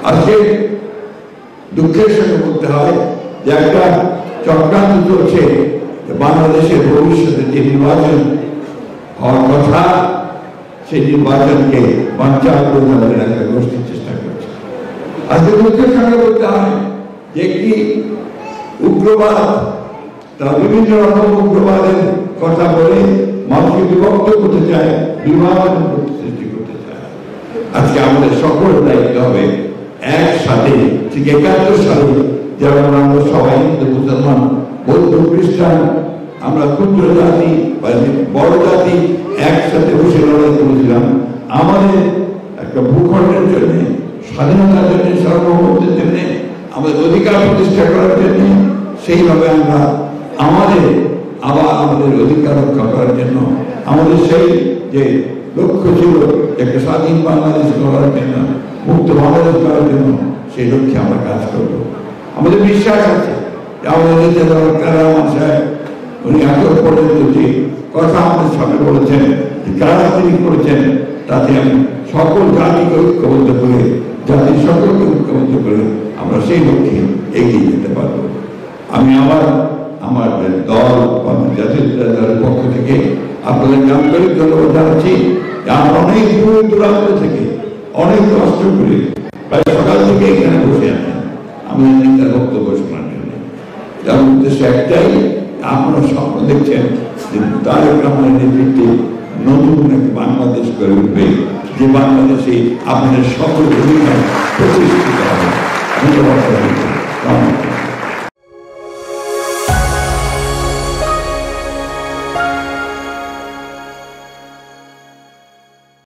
আজকে দুঃখের সঙ্গে বলতে হয় যে একটা চক্রান্ত চলছে বাংলাদেশের ভবিষ্যতে যে নির্বাচন হওয়ার কথা সেই নির্বাচনকে বাঞ্চাল করে দেওয়ার একটা গোষ্ঠীর চেষ্টা করছে। আজকে দুঃখের সঙ্গে বলতে হয় যে একটি উগ্রবাদ তারা বিভিন্ন রকম উগ্রবাদের কথা বলে মানুষকে বিভক্ত করতে চায়, বিভাজন সৃষ্টি করতে চায়। আজকে আমাদের সকল দায়িত্ব হবে একসাথে ঠিক ৭১ সালে যেমন আমরা সবাই হিন্দু মুসলমান বৌদ্ধ খ্রিস্টান আমরা ক্ষুদ্র জাতি বা বড় জাতি একসাথে বসে লড়াই করেছিলাম আমাদের একটা ভূখণ্ডের জন্য, স্বাধীনতার জন্য, সার্বভৌমত্বের জন্য, আমাদের অধিকার প্রতিষ্ঠা করার জন্য। সেইভাবে আমরা আমাদের অধিকার রক্ষা করার জন্য আমাদের সেই যে লক্ষ্য ছিল একটা স্বাধীন বাংলাদেশ করার জন্য, মুক্ত বাংলাদেশ করার জন্য, সেই লক্ষ্যে আমরা কাজ করব। আমাদের বিশ্বাস আছে যে আমাদের নেতা রহমান সাহেব উনি এত পর্যন্ত যে কথা আমাদের সামনে বলেছেন, যে কাজ তিনি করেছেন, তাতে আমি সকল জাতিকে ঐক্যবদ্ধ করে, জাতির সকলকে ঐক্যবদ্ধ করে আমরা সেই লক্ষ্যে এগিয়ে যেতে পারব। আমি আমার দল বা জাতীয় দলের পক্ষ থেকে আপনাদের আন্তরিক ধন্যবাদ জানাচ্ছি। আমরা অনেক দূর দূরান্ত থেকে অনেক কষ্ট করে প্রায় সকাল থেকে এখানে বসে আছেন আমাদের নেতার বক্তব্য শোনার জন্য। যার উদ্দেশ্য একটাই, আপনারা স্বপ্ন দেখছেন যে তারেক রহমানের নেতৃত্বে নতুন এক বাংলাদেশ গড়ে উঠবে, যে বাংলাদেশে আপনাদের সকল অধিকার প্রতিষ্ঠিত হবে। ধন্যবাদ।